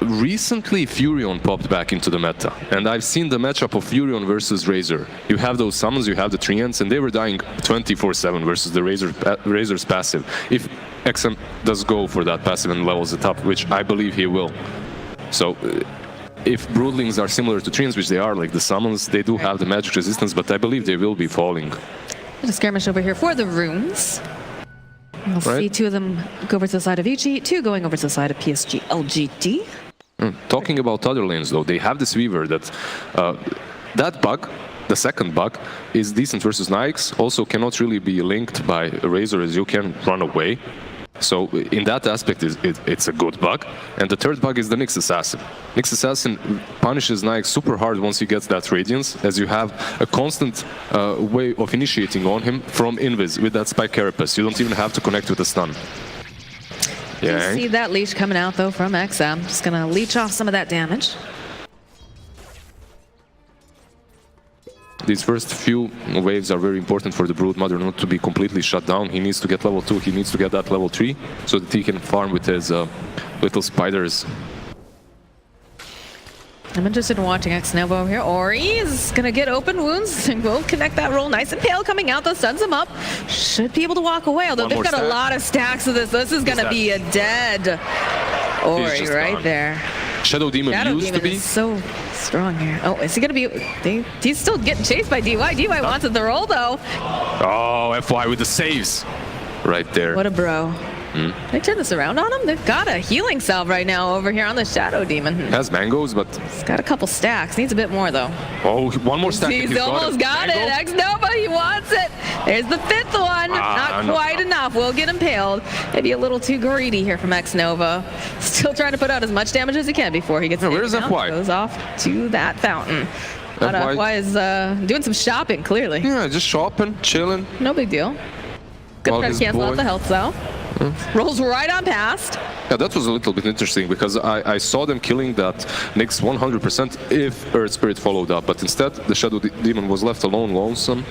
Recently, Furion popped back into the meta, and I've seen the matchup of Furion versus Razor. You have those summons, you have the treants, and they were dying 24/7 versus the Razor's passive. If XM does go for that passive and levels it up, which I believe he will. So, if Broodlings are similar to treants, which they are, like the summons, they do have the magic resistance, but I believe they will be falling. There's a skirmish over here for the runes. We'll see two of them go over to the side of Vici, two going over to the side of PSG.LGD. Talking about other lanes, though, they have this Weaver that that bug, the second bug, is decent versus Nyx. Also cannot really be linked by Razor as you can run away. So in that aspect, it's a good bug. And the third bug is the Nyx Assassin. Nyx Assassin punishes Nyx super hard once he gets that Radiance, as you have a constant way of initiating on him from Invis with that Spike Carapace. You don't even have to connect with the stun. Yeah. You see that leash coming out, though, from XM. Just going to leech off some of that damage. These first few waves are very important for the Broodmother not to be completely shut down. He needs to get level 2, he needs to get that level 3, so that he can farm with his little spiders. I'm interested in watching Xnova over here. Ori is going to get open wounds and will connect that roll. Nice and pale coming out, though, stuns him up. Should be able to walk away, although they've got a lot of stacks of this. This is going to be a dead Ori right there. Shadow Demon used to be so strong here. Oh, is he going to be... He's still getting chased by DY. DY wants the roll, though. Oh, FY with the saves right there. What a bro. They turn this around on him? They've got a healing salve right now over here on the Shadow Demon. Has mangoes, but... He's got a couple stacks. Needs a bit more, though. Oh, one more stack. He's almost got it. Xnova, he wants it. There's the fifth one. Not quite enough. Will get impaled. Maybe a little too greedy here from Xnova. Still trying to put out as much damage as he can before he gets where's FY? Goes off to that fountain. FY is doing some shopping, clearly. Yeah, just shopping, chilling. No big deal. Good try to cancel out the health, though. Rolls right on past. Yeah, that was a little bit interesting because I saw them killing that Nyx 100% if Earth Spirit followed up, but instead the Shadow Demon was left alone, lonesome.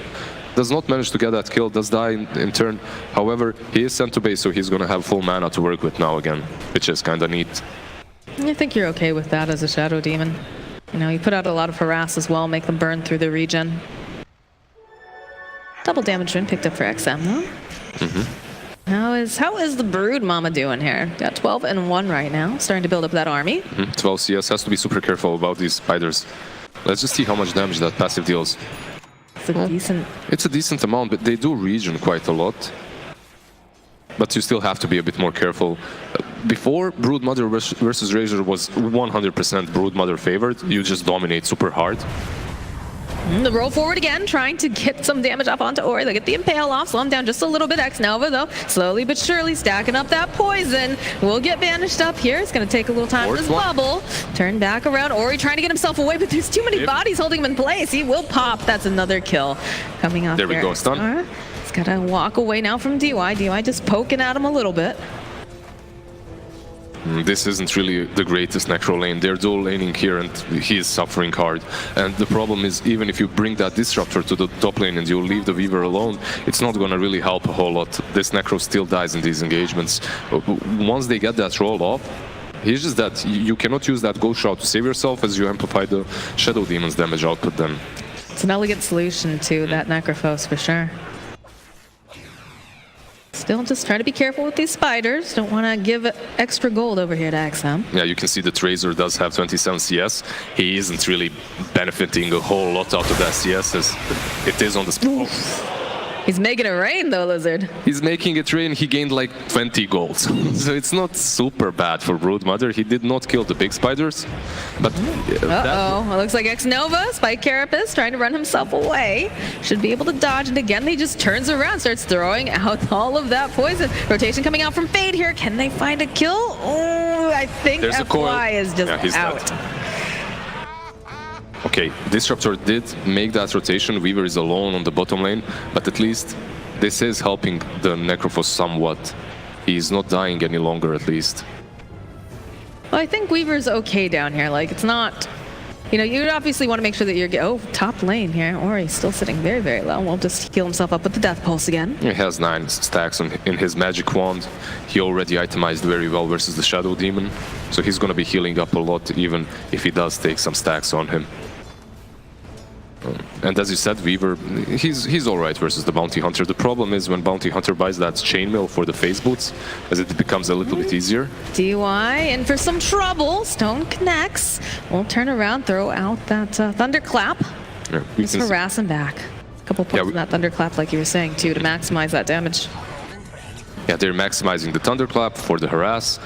Does not manage to get that kill, does die in turn. However, he is sent to base, so he's going to have full mana to work with now again, which is kind of neat. I think you're okay with that as a Shadow Demon. You know, you put out a lot of harass as well, make them burn through the regen. Double damage rune picked up for XM, though. How is the Brood Mama doing here? Got 12 and 1 right now, starting to build up that army. 12 CS, has to be super careful about these spiders. Let's just see how much damage that passive deals. It's a decent amount, but they do regen quite a lot. But you still have to be a bit more careful. Before, Broodmother versus Razor was 100% Broodmother favored. You just dominate super hard. The roll forward again, trying to get some damage up onto Ori. They get the impale off, slow him down just a little bit. Xnova, though, slowly but surely stacking up that poison. Will get banished up here. It's going to take a little time for this bubble. Turn back around. Ori trying to get himself away, but there's too many bodies holding him in place. He will pop. That's another kill coming out. There we go, stun. He's got to walk away now from DY. DY just poking at him a little bit. This isn't really the greatest necro lane. They're dual laning here and he is suffering hard. And the problem is, even if you bring that disruptor to the top lane and you leave the Weaver alone, it's not going to really help a whole lot. This necro still dies in these engagements. Once they get that roll off, it's just that you cannot use that ghost shot to save yourself as you amplify the Shadow Demon's damage output then. It's an elegant solution to that Necrophos for sure. Still just trying to be careful with these spiders. Don't want to give extra gold over here to XM. Yeah, you can see that Razor does have 27 CS. He isn't really benefiting a whole lot out of that CS as it is on the... He's making it rain though, Lizard. He's making it rain. He gained like 20 gold. So it's not super bad for Broodmother. He did not kill the big spiders. But it looks like Xnova, Spike Carapace, trying to run himself away. Should be able to dodge, and again he just turns around, starts throwing out all of that poison. Rotation coming out from Fade here. Can they find a kill? Oh, I think FY is just out. Dead. Okay, Disruptor did make that rotation. Weaver is alone on the bottom lane, but at least this is helping the Necrophos somewhat. He's not dying any longer, at least. Well, I think Weaver's okay down here. Like, it's not you know, you obviously want to make sure that you're top lane here. Ori still sitting very, very low. Will just heal himself up with the Death Pulse again. He has 9 stacks in his Magic Wand. He already itemized very well versus the Shadow Demon, so he's going to be healing up a lot, even if he does take some stacks on him. And as you said, Weaver, he's alright versus the Bounty Hunter. The problem is when Bounty Hunter buys that chainmail for the phase boots, as it becomes a little bit easier. DY in for some trouble. Stone connects. We'll turn around, throw out that Thunderclap. Yeah, Just harass him back. A couple points in that Thunderclap, like you were saying, too, to maximize that damage. Yeah, they're maximizing the Thunderclap for the harass.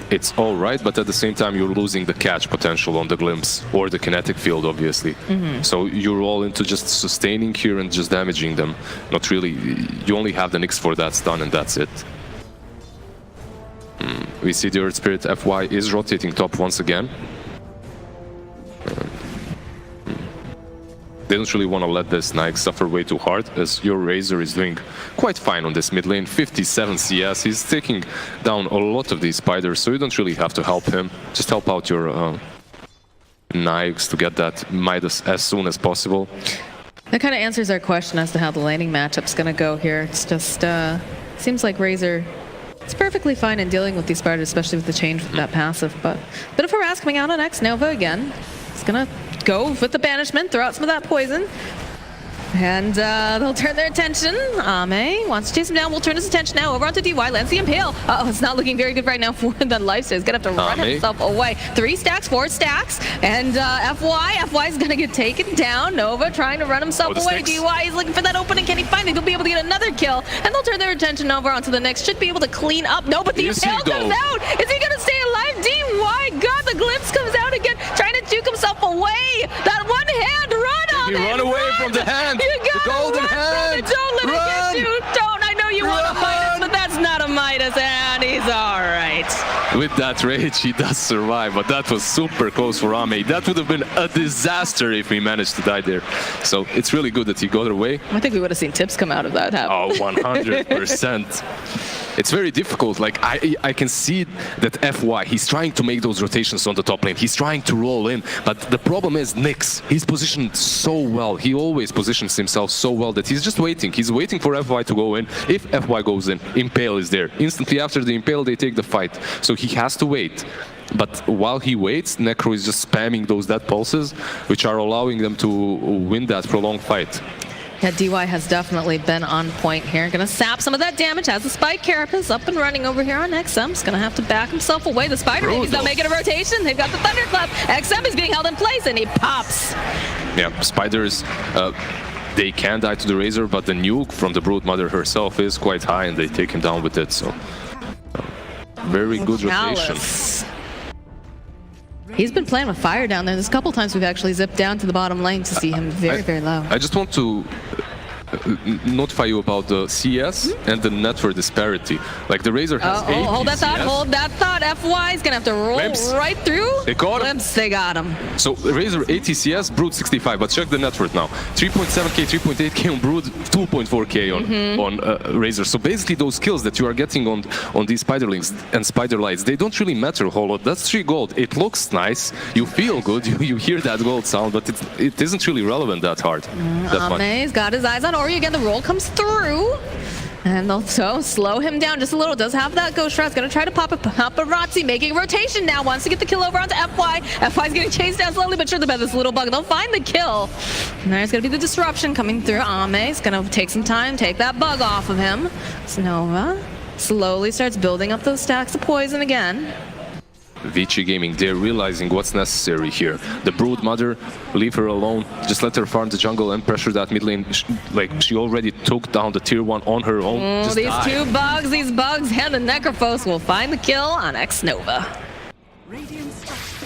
It's all right, but at the same time, you're losing the catch potential on the glimpse or the kinetic field, obviously. So you're all into just sustaining here and just damaging them. Not really. You only have the Nyx for that stun, and that's it. We see the Earth Spirit FY is rotating top once again. They don't really want to let this Nyx suffer way too hard, as your Razor is doing quite fine on this mid lane. 57 CS, he's taking down a lot of these spiders, so you don't really have to help him. Just help out your Nyx to get that Midas as soon as possible. That kind of answers our question as to how the laning matchup's going to go here. It's just, seems like Razor is perfectly fine in dealing with these spiders, especially with the change with that passive, but bit of harass coming out on X-Nova again. It's going to go with the banishment, throw out some of that poison. And they'll turn their attention. Ame wants to chase him down. We'll turn his attention now over onto DY. Lands the Impale. Uh-oh, it's not looking very good right now for the Lifesteal. He's going to have to run himself away. 3 stacks, 4 stacks. And FY is going to get taken down. Nova trying to run himself away. DY is looking for that opening. Can he find it? He'll be able to get another kill. And they'll turn their attention over onto the next. Should be able to clean up. No, but the Impale comes out. Is he going to stay alive? DY, God, the glimpse comes out again. Trying to juke himself away. That one hand run on it. Run away from the hand. The golden hand! Don't let it get you! Don't! I know you want a Midas, but that's not a Midas, and he's alright. With that rage, he does survive, but that was super close for Ame. That would have been a disaster if he managed to die there. So it's really good that he got away. I think we would have seen tips come out of that happen. Oh, 100%. It's very difficult. Like, I can see that FY, he's trying to make those rotations on the top lane. He's trying to roll in, but the problem is Nyx. He's positioned so well. He always positions himself so well that he's just waiting. He's waiting for FY to go in. If FY goes in, Impale is there. Instantly after the Impale, they take the fight. So he has to wait. But while he waits, Necro is just spamming those death pulses, which are allowing them to win that prolonged fight. Yeah, DY has definitely been on point here. Gonna sap some of that damage. Has the Spike Carapace up and running over here on XM's. Gonna have to back himself away. The Spider Baby's not making a rotation. They've got the Thunderclap. XM is being held in place and he pops. Yeah, Spiders, they can die to the Razor, but the nuke from the Broodmother herself is quite high and they take him down with it, so... very good rotation. He's been playing with fire down there. There's a couple times we've actually zipped down to the bottom lane to see him very low. I just want to notify you about the CS and the network disparity. Like the Razor has 80 hold that thought, CS. hold that thought. FY is gonna have to roll right through. They got him. Glimpse, they got him. So Razor 80 CS, Brood 65, but check the net worth now. 3.7k, 3.8k on Brood, 2.4k on Razor. So basically those kills that you are getting on these Spiderlings and Spider Lights, they don't really matter a whole lot. That's 3 gold. It looks nice, you feel good, you hear that gold sound, but it isn't really relevant that hard. Ame's got his eyes on Ori again. The roll comes through. And also slow him down just a little. Does have that Ghost Shroud. Gonna try to pop a paparazzi, making a rotation now. Wants to get the kill over onto FY. FY's getting chased down slowly but surely by this little bug. They'll find the kill. And there's gonna be the disruption coming through. Ame's gonna take some time, take that bug off of him. Nova slowly starts building up those stacks of poison again. Vici Gaming, they're realizing what's necessary here. The Broodmother, leave her alone, just let her farm the jungle and pressure that mid lane. Like, she already took down the tier 1 on her own. Just these die. these bugs, and the Necrophos will find the kill on X-Nova.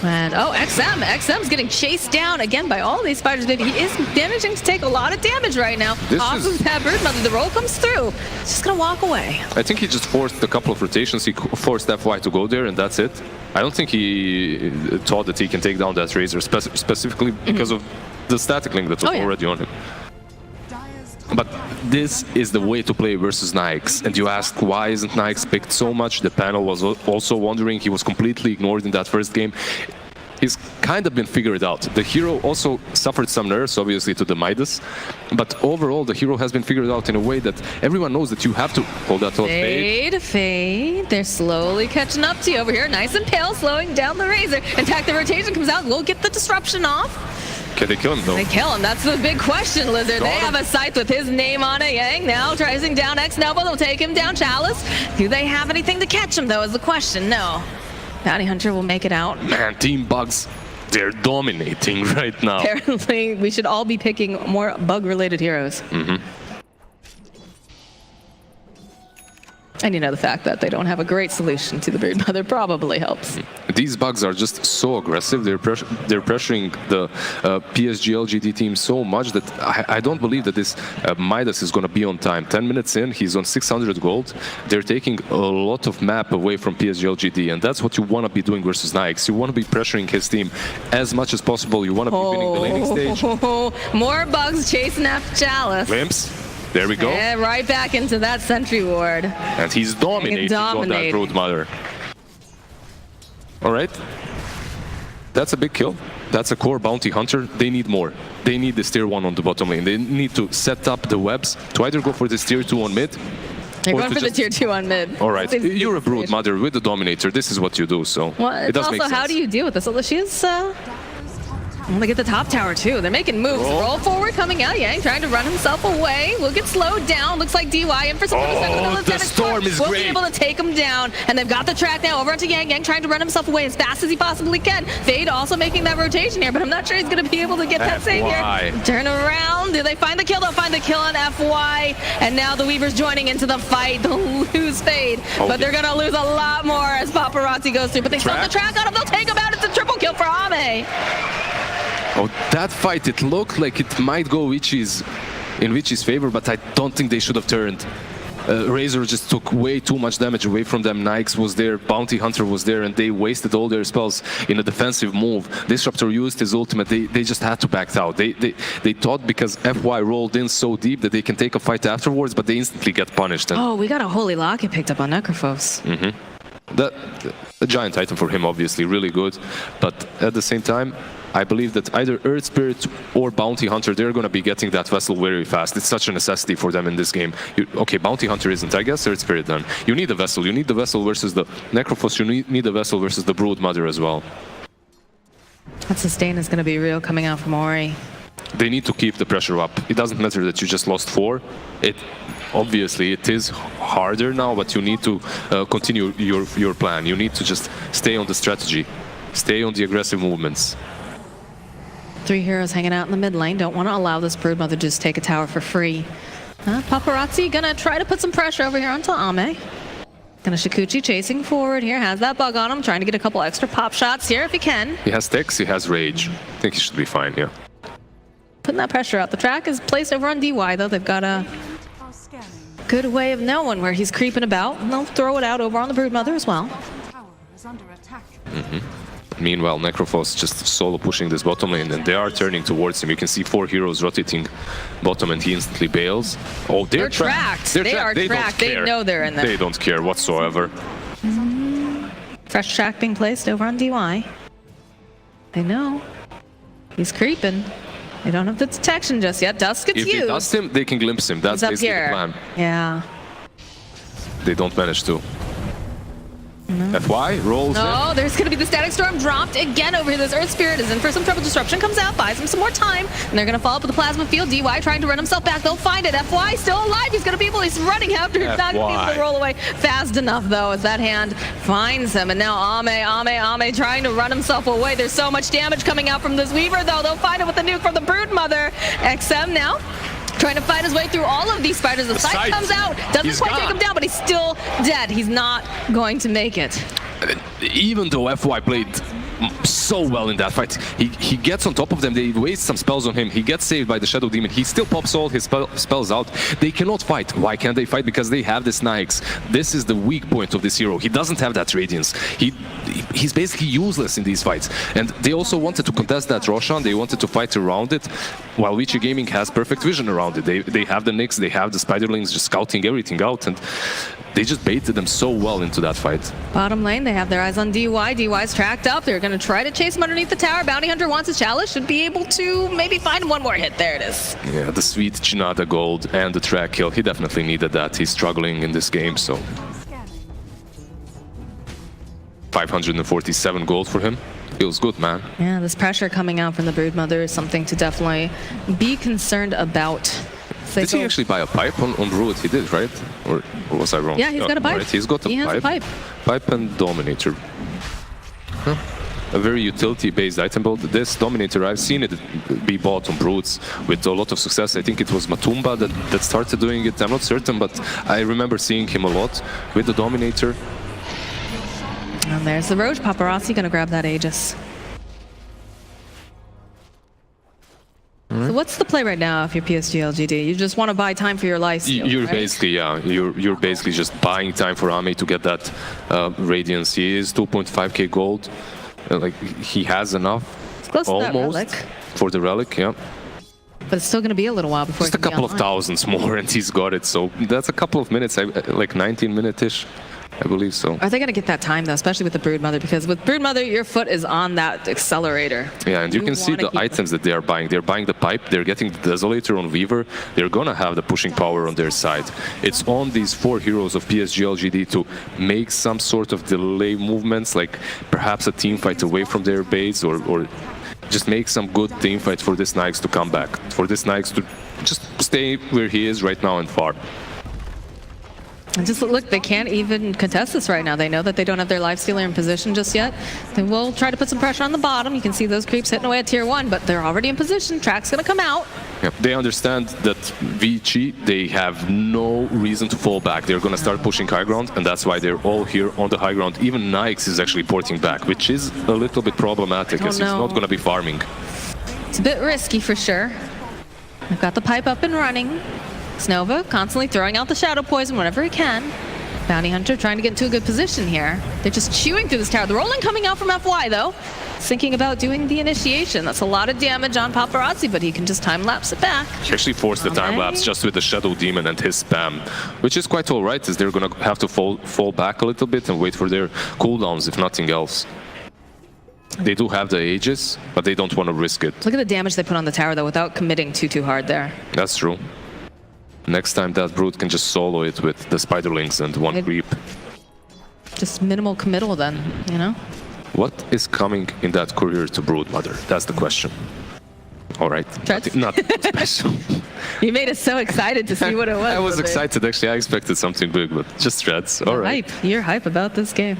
And XM's getting chased down again by all these spiders, baby. He is managing to take a lot of damage right now. Off of that Broodmother, the roll comes through. He's just gonna walk away. I think he just forced a couple of rotations. He forced FY to go there, and that's it. I don't think he thought that he can take down that Razor, specifically because of the static link that was already on him. But this is the way to play versus Nyx. And you ask, why isn't Nyx picked so much? The panel was also wondering. He was completely ignored in that first game. he's kind of been figured out. The hero also suffered some nerfs, obviously, to the Midas, but overall, the hero has been figured out in a way that everyone knows that you have to hold that thought. Fade. They're slowly catching up to you over here. Nice and pale, slowing down the Razor. In fact, the rotation comes out. We'll get the disruption off. Can they kill him, though? They kill him. That's the big question, Lizard. They have a scythe with his name on it. Yang now tracing down X-Nova. They'll take him down. Chalice. Do they have anything to catch him, though, is the question. No. Bounty Hunter will make it out. Man, Team Bugs, they're dominating right now. Apparently, we should all be picking more bug-related heroes. And you know, the fact that they don't have a great solution to the Broodmother probably helps. These Bugs are just so aggressive. They're pressuring the PSG.LGD team so much that I don't believe that this Midas is going to be on time. 10 minutes in, he's on 600 gold. They're taking a lot of map away from PSG.LGD, and that's what you want to be doing versus Nyx. You want to be pressuring his team as much as possible. You want to be winning the laning stage. More Bugs chasing after Chalice. Glimpse. There we go. Yeah, right back into that sentry ward. And he's dominating on that Broodmother. All right. That's a big kill. That's a core bounty hunter. They need more. They need this tier 1 on the bottom lane. They need to set up the webs to either go for this tier 2 on mid. They're going for the tier 2 on mid. All right. You're a Broodmother with the Dominator. This is what you do. So well, it does also, make sense. how do you deal with this? Well, she's... Well, they get the top tower too. They're making moves. Roll forward, coming out. Yang trying to run himself away. Will get slowed down. Looks like DY in for some the storm is great. Will be able to take him down. And they've got the track now over onto Yang. Yang trying to run himself away as fast as he possibly can. Fade also making that rotation here, but I'm not sure he's going to be able to get that save here. Turn around. Do they find the kill? They'll find the kill on FY. And now the Weavers joining into the fight. They'll lose Fade, but they're going to lose a lot more as Paparazzi goes through. But they still have the track on him. They'll take him out. It's a triple kill for Ame. Oh, that fight, it looked like it might go in Vici's favor, but I don't think they should have turned. Razor just took way too much damage away from them. Nyx was there, Bounty Hunter was there, and they wasted all their spells in a defensive move. Disruptor used his ultimate. They just had to back out. They thought because FY rolled in so deep that they can take a fight afterwards, but they instantly get punished. And we got a Holy Locket picked up on Necrophos. A giant item for him, obviously, really good. But at the same time, I believe that either Earth Spirit or Bounty Hunter, they're going to be getting that vessel very fast. It's such a necessity for them in this game. Okay, Bounty Hunter isn't. I guess Earth Spirit then. You need a vessel. You need the vessel versus the Necrophos. You need a vessel versus the Broodmother as well. That sustain is going to be real coming out from Ori. They need to keep the pressure up. It doesn't matter that you just lost 4. Obviously, it is harder now, but you need to continue your plan. You need to just stay on the strategy. Stay on the aggressive movements. 3 heroes hanging out in the mid lane. Don't want to allow this Broodmother to just take a tower for free. Paparazzi gonna try to put some pressure over here onto Ame. Gonna Shikuchi chasing forward here. Has that bug on him. Trying to get a couple extra pop shots here if he can. He has Tex, he has Rage. I think he should be fine here. Putting that pressure out. The track is placed over on DY though. They've got a good way of knowing where he's creeping about. And they'll throw it out over on the Broodmother as well. Meanwhile, Necrophos just solo pushing this bottom lane, and they are turning towards him. You can see 4 heroes rotating bottom, and he instantly bails. Oh, they're tracked. They are tracked. They know they're in there. They don't care whatsoever. Fresh track being placed over on DY. They know. He's creeping. They don't have the detection just yet. Dusk gets used. If they dust him, they can glimpse him. That's basically the plan. Yeah. They don't manage to. FY rolls in. There's going to be the Static Storm dropped again over here. This Earth Spirit is in for some trouble. Disruption comes out, buys him some more time, and they're going to follow up with the Plasma Field. DY trying to run himself back. They'll find it. FY still alive. He's going to be able. He's running after. He's not going to be able to roll away fast enough, though, as that hand finds him. And now Ame trying to run himself away. There's so much damage coming out from this Weaver, though. They'll find it with the nuke from the Broodmother. XM now trying to fight his way through all of these spiders. The scythe comes out. Doesn't quite take him down, but he's still dead. He's not going to make it. Even though FY played so well in that fight, he gets on top of them. They waste some spells on him. He gets saved by the Shadow Demon. He still pops all his spells out. They cannot fight. Why can't they fight? Because they have this Nyx. This is the weak point of this hero. He doesn't have that Radiance. he's basically useless in these fights. And they also wanted to contest that Roshan, they wanted to fight around it, while Vici Gaming has perfect vision around it. They have the Nyx, they have the Spiderlings just scouting everything out, and they just baited them so well into that fight. Bottom lane, they have their eyes on DY. DY's tracked up. They're going to try to chase him underneath the tower. Bounty Hunter wants his chalice, should be able to maybe find one more hit. There it is. Yeah, the sweet Chinada gold and the track kill. He definitely needed that. He's struggling in this game, so 547 gold for him. Feels good, man. Yeah, this pressure coming out from the Broodmother is something to definitely be concerned about. Did he actually buy a pipe on Brood? He did, right? Or was I wrong? Yeah, he's got a pipe. Right. He's got a pipe. Pipe and Dominator. Huh. A very utility-based item build. This Dominator, I've seen it be bought on Broods with a lot of success. I think it was Matumba that started doing it. I'm not certain, but I remember seeing him a lot with the Dominator. And there's the Roach. Paparazzi gonna grab that Aegis. So what's the play right now if you're PSG.LGD? You just want to buy time for your life. You're right? basically, yeah, you're basically just buying time for Ame to get that Radiance. He is 2.5k gold. Like, he has enough. It's close to that relic. For the relic, yeah. But it's still going to be a little while before just a couple of thousands more and he's got it. So that's a couple of minutes, like 19 minute-ish. I believe so. Are they going to get that time, though, especially with the Broodmother? Because with Broodmother, your foot is on that accelerator. Yeah, and you can see the items that they are buying. They're buying the pipe, they're getting the Desolator on Weaver. They're going to have the pushing power on their side. It's on these 4 heroes of PSG.LGD to make some sort of delay movements, like perhaps a team fight away from their base, or just make some good team fight for this Nyx to come back. For this Nyx to just stay where he is right now and farm. And just look, they can't even contest this right now. They know that they don't have their Lifestealer in position just yet. They will try to put some pressure on the bottom. You can see those creeps hitting away at tier 1, but they're already in position. Track's going to come out. Yeah, they understand that Vici, they have no reason to fall back. They're going to start pushing high ground, and that's why they're all here on the high ground. Even Nyx is actually porting back, which is a little bit problematic, as he's not going to be farming. It's a bit risky for sure. They've got the pipe up and running. Snova constantly throwing out the Shadow Poison whenever he can. Bounty Hunter trying to get into a good position here. They're just chewing through this tower. The rolling coming out from FY, though. Thinking about doing the initiation. That's a lot of damage on Paparazzi, but he can just time-lapse it back. He actually forced the time-lapse just with the Shadow Demon and his spam, which is quite alright, as they're going to have to fall back a little bit and wait for their cooldowns, if nothing else. They do have the Aegis, but they don't want to risk it. Look at the damage they put on the tower, though, without committing too hard there. That's true. Next time that Brood can just solo it with the Spiderlings and one creep. Just minimal committal then, you know? What is coming in that courier to Broodmother? That's the question. All right. Not special. You made us so excited to see what it was. I was excited, actually. I expected something big, but just threads. All right. Hype. You're hype about this game.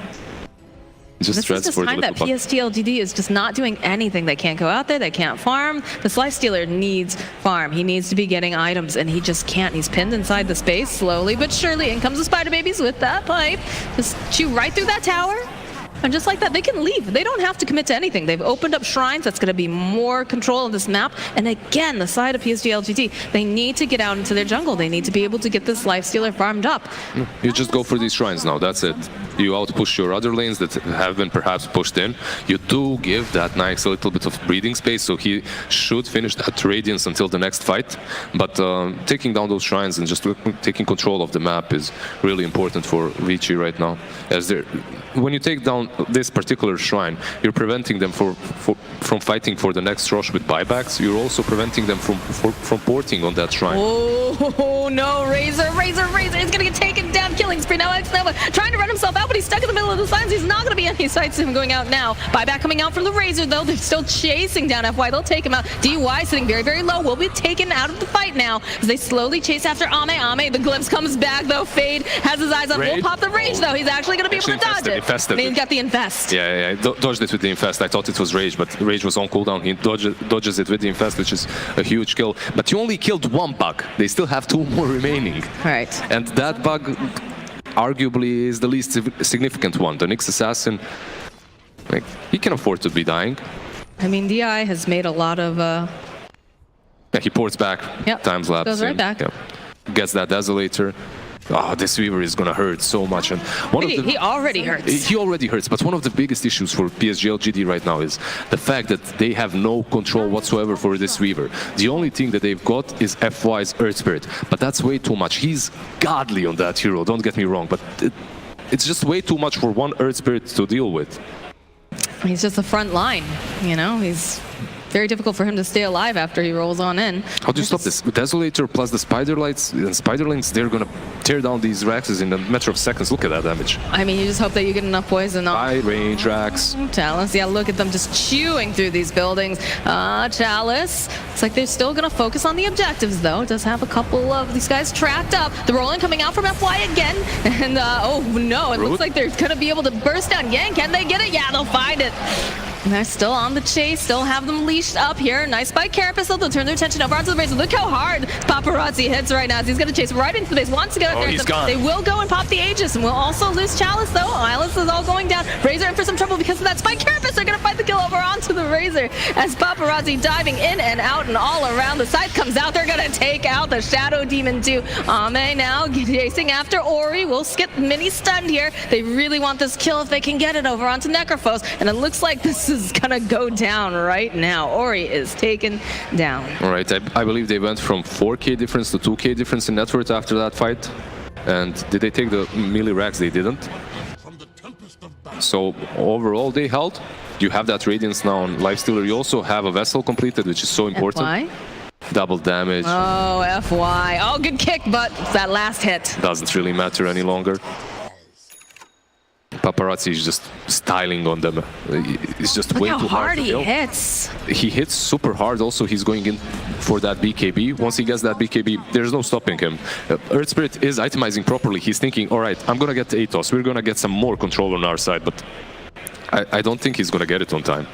Just this is just time that PSG.LGD is just not doing anything. They can't go out there, they can't farm. This Lifestealer needs farm. He needs to be getting items, and he just can't. He's pinned inside the space. Slowly but surely, in comes the Spider Babies with that pipe. Just chew right through that tower. And just like that, they can leave. They don't have to commit to anything. They've opened up shrines. That's going to be more control of this map. And again, the side of PSG.LGD, they need to get out into their jungle. They need to be able to get this Lifestealer farmed up. You just go for these shrines now. That's it. You outpush your other lanes that have been perhaps pushed in. You do give that Nyx a little bit of breathing space, so he should finish that Radiance until the next fight. But taking down those shrines and just taking control of the map is really important for Vici right now. As when you take down this particular shrine, you're preventing them from fighting for the next rush with buybacks. You're also preventing them from porting on that shrine. Oh no, Razor is gonna get taken down, killing spree. Now Xnova trying to run himself out, but he's stuck in the middle of the signs. He's not gonna be any sights of him going out now. Buyback coming out from the Razor, though. They're still chasing down FY. They'll take him out. DY sitting very low, will be taken out of the fight now as they slowly chase after Ame. Ame, the glimpse comes back though. Fade has his eyes on. Will pop the Rage though. He's actually gonna be able to dodge it. Infested. And he's got the Infest. Yeah, dodged it with the Infest. I thought it was Rage, but Rage was on cooldown. He dodges it with the Infest, which is a huge kill. But you only killed one bug. They still have 2 more remaining. Right. And that bug arguably is the least significant one. The Nyx Assassin, like, he can afford to be dying. I mean, DI has made a lot of... Yeah, he ports back, yep. time lapse. Goes right back. Yeah. Gets that Desolator. this Weaver is gonna hurt so much. And He already hurts. He already hurts, but one of the biggest issues for PSG.LGD right now is the fact that they have no control whatsoever for this Weaver. The only thing that they've got is FY's Earth Spirit, but that's way too much. He's godly on that hero, don't get me wrong, but it's just way too much for one Earth Spirit to deal with. He's just the front line, you know? He's very difficult for him to stay alive after he rolls on in. How do you stop this? Desolator plus the Spider Lights and Spiderlings, they're gonna tear down these Raxes in a matter of seconds. Look at that damage. I mean, you just hope that you get enough poison on. High range Rax. Chalice, yeah, look at them just chewing through these buildings. Chalice, it's like they're still gonna focus on the objectives though. Does have a couple of these guys tracked up. The rolling coming out from FY again. And oh no, it looks like they're gonna be able to burst down Yang. Can they get it? Yeah, they'll find it. And they're still on the chase, still have them leashed up here. Nice by Carapace, though. They'll turn their attention over onto the base. Look how hard Paparazzi hits right now. He's going to chase right into the base. Wants to get up there. He's gone. They will go and pop the Aegis, and we'll also lose Chalice, though. Eyeless is all going down. Razor in for some trouble because of that spike. Carapace, they're going to fight the kill over onto the Razor as Paparazzi diving in and out and all around. The scythe comes out. They're going to take out the Shadow Demon, too. Ame now chasing after Ori. Will skip mini stunned here. They really want this kill if they can get it over onto Necrophos, and it looks like this is going to go down right now. Ori is taken down. All right, I believe they went from 4K difference to 2K difference in net worth after that fight. And did they take the melee racks? They didn't. So overall they held. You have that Radiance now on Lifestealer. You also have a Vessel completed, which is so important. FY? Double damage. Oh, FY. Oh, good kick, but that last hit doesn't really matter any longer. Paparazzi is just styling on them. It's just way too hard to kill. Look how hard he hits. He hits super hard. Also, he's going in for that BKB. Once he gets that BKB, there's no stopping him. Earth Spirit is itemizing properly. He's thinking, all right, I'm going to get Atos. We're going to get some more control on our side, but I don't think he's going to get it on time.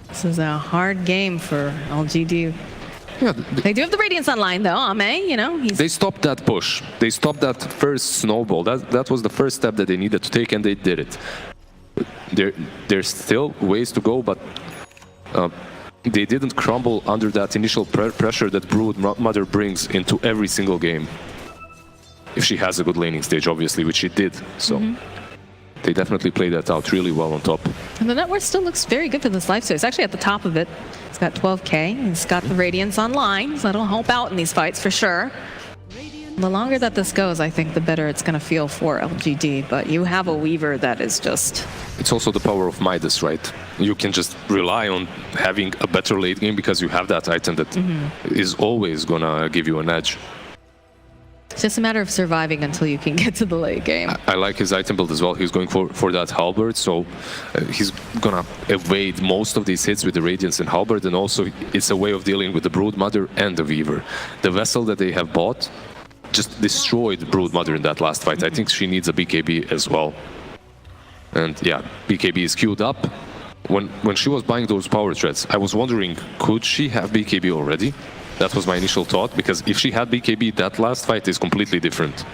This is a hard game for LGD. Yeah, they do have the Radiance online, though. Ame, you know, they stopped that push. They stopped that first snowball. That was the first step that they needed to take, and they did it. There's still ways to go, but they didn't crumble under that initial pressure that Brood Mother brings into every single game. If she has a good laning stage, obviously, which she did. So they definitely played that out really well on top. And the net worth still looks very good for this lifesteal. It's actually at the top of it. It's got 12K. It's got the Radiance online, so that'll help out in these fights for sure. The longer that this goes, I think the better it's going to feel for LGD. But you have a Weaver that is just... It's also the power of Midas, right? You can just rely on having a better late game because you have that item that is always going to give you an edge. It's just a matter of surviving until you can get to the late game. I like his item build as well. He's going for that halberd, so he's gonna evade most of these hits with the Radiance and halberd, and also it's a way of dealing with the Brood Mother and the Weaver. The Vessel that they have bought just destroyed Brood Mother in that last fight. I think she needs a BKB as well. And yeah, BKB is queued up. When she was buying those power treads, I was wondering, could she have BKB already? That was my initial thought, because if she had BKB, that last fight is completely different.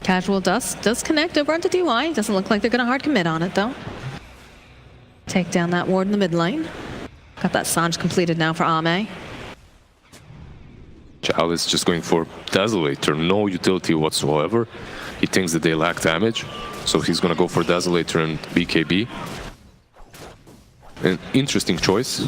Casual Dust does connect over onto DY. Doesn't look like they're going to hard commit on it, though. Take down that ward in the mid lane. Got that Sanj completed now for Ame. Chalice just going for Desolator, no utility whatsoever. He thinks that they lack damage, so he's going to go for Desolator and BKB. An interesting choice.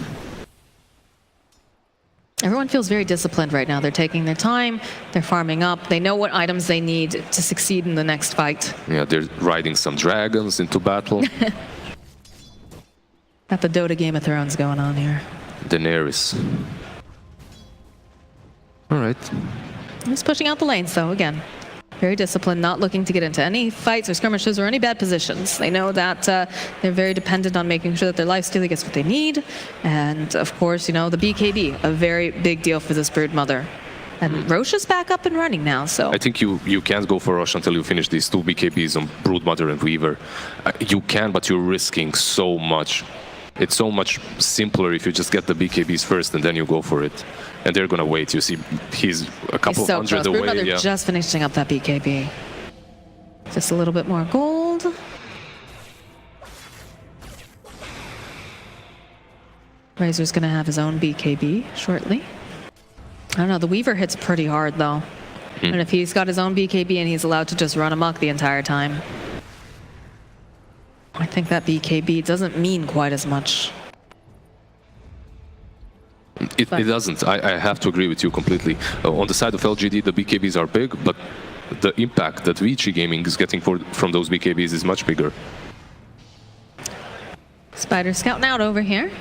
Everyone feels very disciplined right now. They're taking their time, they're farming up, they know what items they need to succeed in the next fight. Yeah, they're riding some dragons into battle. Got the Dota Game of Thrones going on here. Daenerys. All right. He's pushing out the lanes, though, again. Very disciplined, not looking to get into any fights or skirmishes or any bad positions. They know that they're very dependent on making sure that their lifesteal gets what they need. And of course, you know, the BKB, a very big deal for this Brood Mother. And Roche is back up and running now, so... I think you can't go for Roche until you finish these two BKBs on Brood Mother and Weaver. You can, but you're risking so much. It's so much simpler if you just get the BKBs first and then you go for it. And they're gonna wait. You see, he's a couple of hundred away. Brood Mother just finishing up that BKB. Just a little bit more gold. Razor's gonna have his own BKB shortly. I don't know, the Weaver hits pretty hard though. And if he's got his own BKB and he's allowed to just run amok the entire time, I think that BKB doesn't mean quite as much. It doesn't. I have to agree with you completely. On the side of LGD, the BKBs are big, but the impact that Vici Gaming is getting from those BKBs is much bigger. Spider scouting out over here.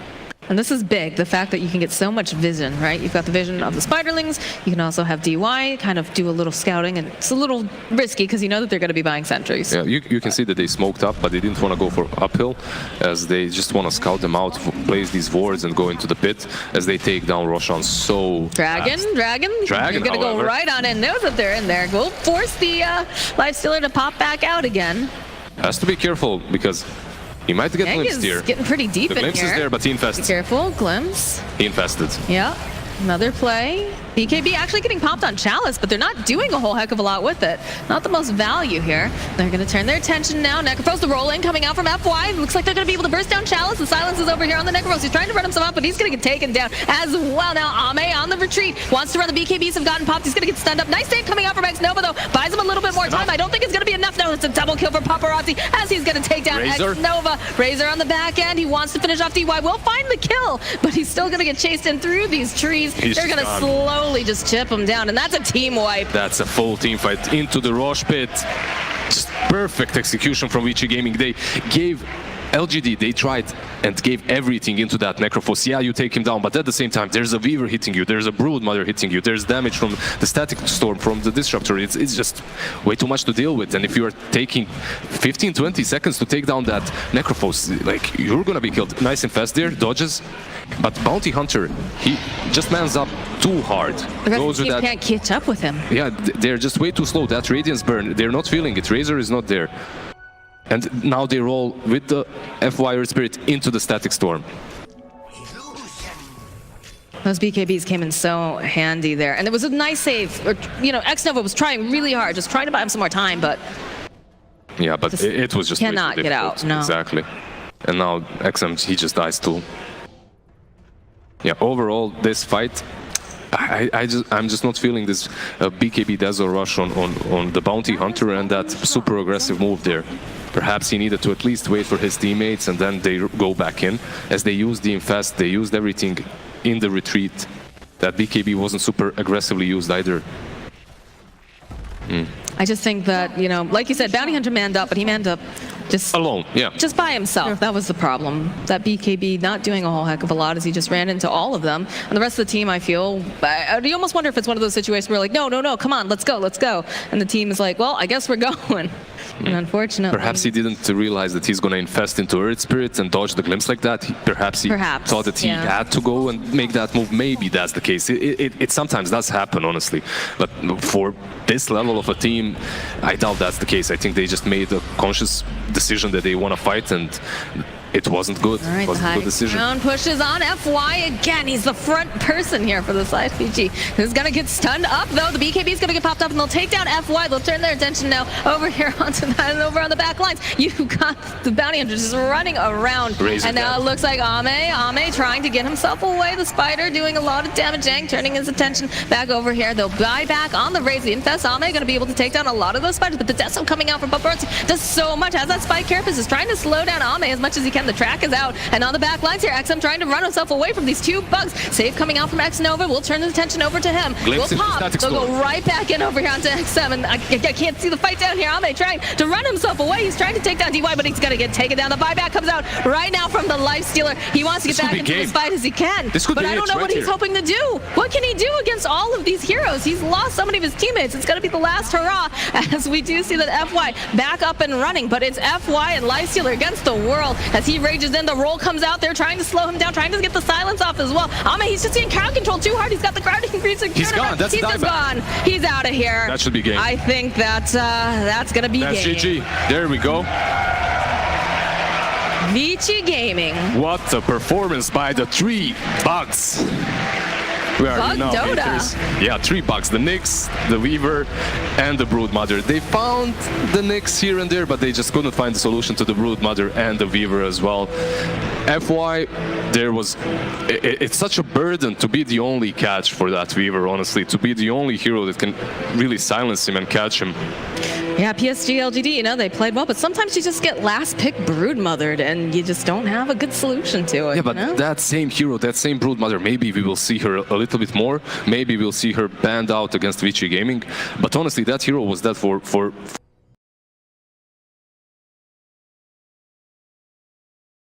And this is big, the fact that you can get so much vision, right? You've got the vision of the Spiderlings, you can also have DY, kind of do a little scouting, and it's a little risky because you know that they're going to be buying sentries. Yeah, you can see that they smoked up, but they didn't want to go for uphill, as they just want to scout them out, place these wards, and go into the pit, as they take down Roshan so Dragon, fast. Dragon, you're going to go right on in, knows that they're in there. We'll force the Lifestealer to pop back out again. Has to be careful, because he might get glimpsed here. Getting pretty deep the in here. glimpse is there, but he infested. Be careful, glimpse. He infested. Yeah, another play. BKB actually getting popped on Chalice, but they're not doing a whole heck of a lot with it. Not the most value here. They're going to turn their attention now. Necrophos, the roll-in coming out from FY. Looks like they're going to be able to burst down Chalice. The silence is over here on the Necrophos. He's trying to run himself up, but he's going to get taken down as well. Now Ame on the retreat. Wants to run. The BKBs have gotten popped. He's going to get stunned up. Nice save coming out from X-Nova, though. Buys him a little bit more time. I don't think it's going to be enough. No, it's a double kill for Paparazzi as he's going to take down X-Nova. Razor on the back end. He wants to finish off DY. Will find the kill, but he's still going to get chased in through these trees. They're going to slowly just chip him down, and that's a team wipe. That's a full team fight into the Roche pit. Just perfect execution from Vici Gaming. They gave LGD, they tried and gave everything into that Necrophos. Yeah, you take him down, but at the same time, there's a Weaver hitting you, there's a Broodmother hitting you, there's damage from the Static Storm, from the Disruptor. It's just way too much to deal with. And if you are taking 15-20 seconds to take down that Necrophos, like, you're gonna be killed. Nice infest there, dodges. But Bounty Hunter, he just mans up too hard. The rest of the team can't catch up with him. Yeah, they're just way too slow. That Radiance Burn, they're not feeling it. Razor is not there. And now they roll with the FY Earth Spirit into the Static Storm. Those BKBs came in so handy there. And it was a nice save. You know, X-Nova was trying really hard, just trying to buy him some more time, but... Yeah, but it was just cannot get out, no. Exactly. And now XM, he just dies too. Yeah, overall, this fight, I'm just not feeling this BKB Dazzle rush on the Bounty Hunter and that super aggressive move there. Perhaps he needed to at least wait for his teammates and then they go back in. As they used the infest, they used everything in the retreat. That BKB wasn't super aggressively used either. I just think that, you know, like you said, Bounty Hunter manned up, but he manned up just alone, yeah. Just by himself. That was the problem. That BKB not doing a whole heck of a lot as he just ran into all of them. And the rest of the team, I feel, you almost wonder if it's one of those situations where like, no, come on, let's go. And the team is like, well, I guess we're going. And unfortunately... Perhaps he didn't realize that he's going to infest into Earth Spirits and dodge the glimpse like that. Perhaps he thought that he had to go and make that move. Maybe that's the case. It sometimes does happen, honestly. But for this level of a team, I doubt that's the case. I think they just made a conscious decision that they want to fight, and it wasn't good. All right, it wasn't a good decision. Round pushes on FY again. He's the front person here for the side. Vici is going to get stunned up, though. The BKB is going to get popped up, and they'll take down FY. They'll turn their attention now over here onto that and over on the back lines. You've got the Bounty Hunter just running around. And now it looks like Ame trying to get himself away. The Spider doing a lot of damaging, turning his attention back over here. They'll buy back on the Raise. The Infest Ame going to be able to take down a lot of those Spiders, but the Deso coming out from Paparazzi does so much. As that Spike Carapace is trying to slow down Ame as much as he can. The track is out, and on the back lines here, XM trying to run himself away from these two bugs. Save coming out from X-Nova. We'll turn the attention over to him. We'll pop. They'll go right back in over here onto XM, and I can't see the fight down here. Ame trying to run himself away. He's trying to take down DY, but he's going to get taken down. The buyback comes out right now from the Lifestealer. He wants to get back into this fight as he can, but I don't know what he's hoping to do. What can he do against all of these heroes? He's lost so many of his teammates. It's going to be the last hurrah, as we do see that FY back up and running, but it's FY and Lifestealer against the world as he rages in. The roll comes out there, trying to slow him down, trying to get the silence off as well. Ame, he's just seeing crowd control too hard. He's got the crowd increase. He's gone. He's just gone. He's out of here. That should be game. I think that's gonna be game. That's GG. There we go. Vici Gaming. What a performance by the 3 bugs. Where are you now? Dota. Yeah, 3 bugs. The Nyx, the Weaver, and the Broodmother. They found the Nyx here and there, but they just couldn't find the solution to the Broodmother and the Weaver as well. FY, there was, it's such a burden to be the only catch for that Weaver, honestly, to be the only hero that can really silence him and catch him. Yeah, PSG.LGD, you know, they played well, but sometimes you just get last pick brood-mothered and you just don't have a good solution to it. Yeah, but you know? that same hero, that same broodmother, maybe we will see her a little bit more. Maybe we'll see her banned out against Vici Gaming. But honestly, that hero was dead for